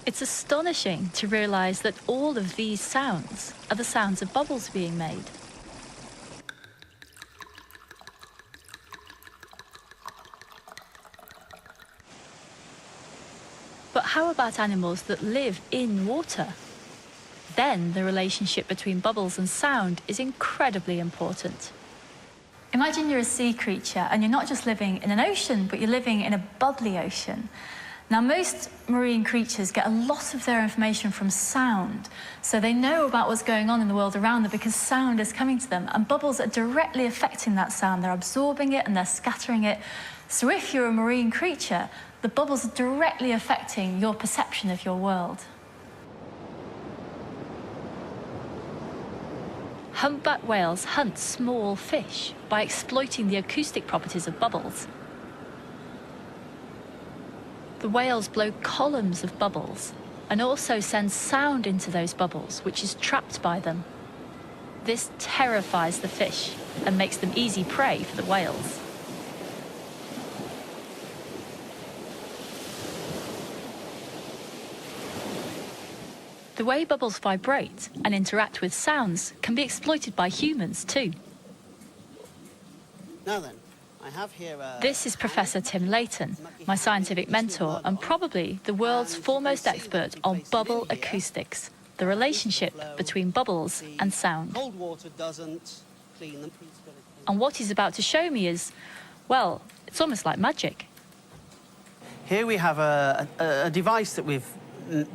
It's astonishing to realise that all of these sounds are the sounds of bubbles being made. But how about animals that live in water? Then the relationship between bubbles and sound is incredibly important. Imagine you're a sea creature and you're not just living in an ocean, but you're living in a bubbly ocean. Now, most marine creatures get a lot of their information from sound, so they know about what's going on in the world around them because sound is coming to them, and bubbles are directly affecting that sound. They're absorbing it and they're scattering it. So if you're a marine creature, the bubbles are directly affecting your perception of your world. Humpback whales hunt small fish by exploiting the acoustic properties of bubbles. The whales blow columns of bubbles and also send sound into those bubbles, which is trapped by them. This terrifies the fish and makes them easy prey for the whales. The way bubbles vibrate and interact with sounds can be exploited by humans too. Now then, I have here This is Professor Tim Layton, my scientific mentor and probably the world's foremost expert on bubble acoustics, the relationship between bubbles and sound. cold water doesn't clean them. And what he's about to show me is, well, it's almost like magic. Here we have a device that we've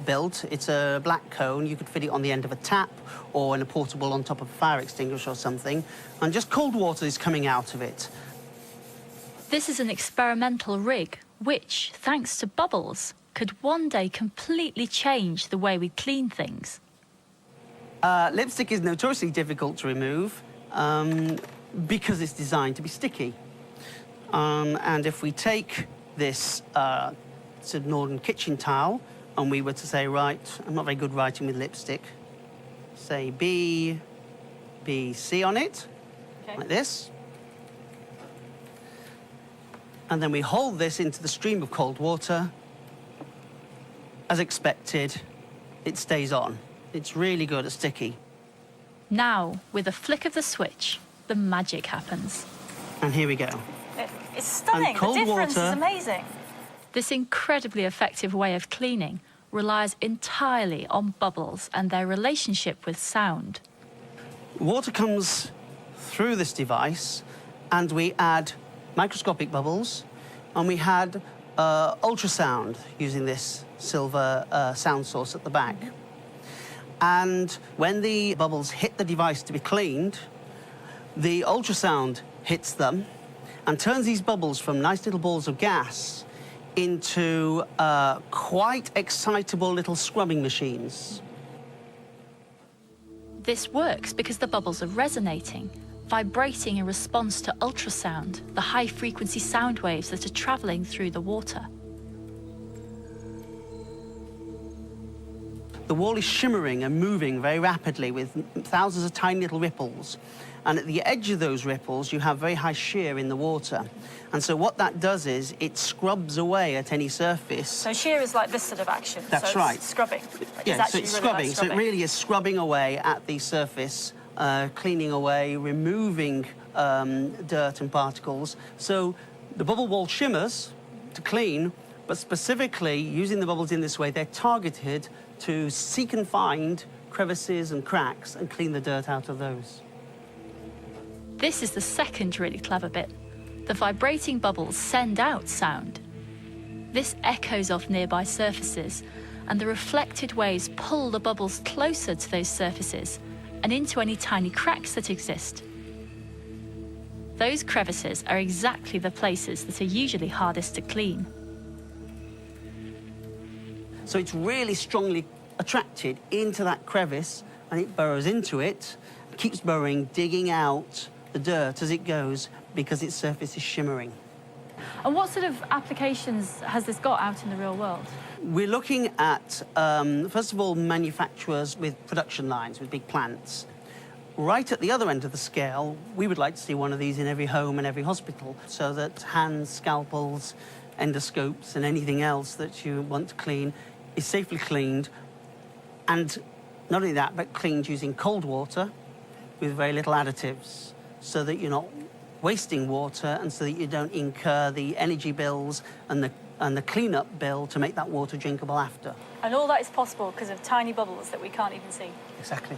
built. It's a black cone. You could fit it on the end of a tap or in a portable on top of a fire extinguisher or something, and just cold water is coming out of it. This is an experimental rig which, thanks to bubbles, could one day completely change the way we clean things. Lipstick is notoriously difficult to remove because it's designed to be sticky. And if we take this it's a Northern kitchen towel, and we were to say, right, I'm not very good writing with lipstick, say B, B, C on it, okay, like this. And then we hold this into the stream of cold water. As expected, it stays on. It's really good at sticky. Now, with a flick of the switch, the magic happens. And here we go. It's stunning. And cold the difference water is amazing. This incredibly effective way of cleaning relies entirely on bubbles and their relationship with sound. Water comes through this device, and we add microscopic bubbles, and we had ultrasound using this silver sound source at the back. And when the bubbles hit the device to be cleaned, the ultrasound hits them and turns these bubbles from nice little balls of gas into quite excitable little scrubbing machines. This works because the bubbles are resonating, vibrating in response to ultrasound, the high-frequency sound waves that are travelling through the water. The wall is shimmering and moving very rapidly with thousands of tiny little ripples. And at the edge of those ripples, you have very high shear in the water. And so what that does is it scrubs away at any surface. So shear is like this sort of action. That's so right. Scrubbing. Yeah, so it's scrubbing. So it really is scrubbing away at the surface, cleaning away, removing dirt and particles. So the bubble wall shimmers to clean, but specifically using the bubbles in this way, they're targeted to seek and find crevices and cracks and clean the dirt out of those. This is the second really clever bit. The vibrating bubbles send out sound. This echoes off nearby surfaces, and the reflected waves pull the bubbles closer to those surfaces and into any tiny cracks that exist. Those crevices are exactly the places that are usually hardest to clean. So it's really strongly attracted into that crevice, and it burrows into it, keeps burrowing, digging out the dirt as it goes, because its surface is shimmering. And what sort of applications has this got out in the real world? We're looking at, first of all, manufacturers with production lines, with big plants. Right at the other end of the scale, we would like to see one of these in every home and every hospital, so that hands, scalpels, endoscopes, and anything else that you want to clean is safely cleaned, and not only that, but cleaned using cold water with very little additives, so that you're not wasting water and so that you don't incur the energy bills and the clean-up bill to make that water drinkable after. And all that is possible because of tiny bubbles that we can't even see. Exactly.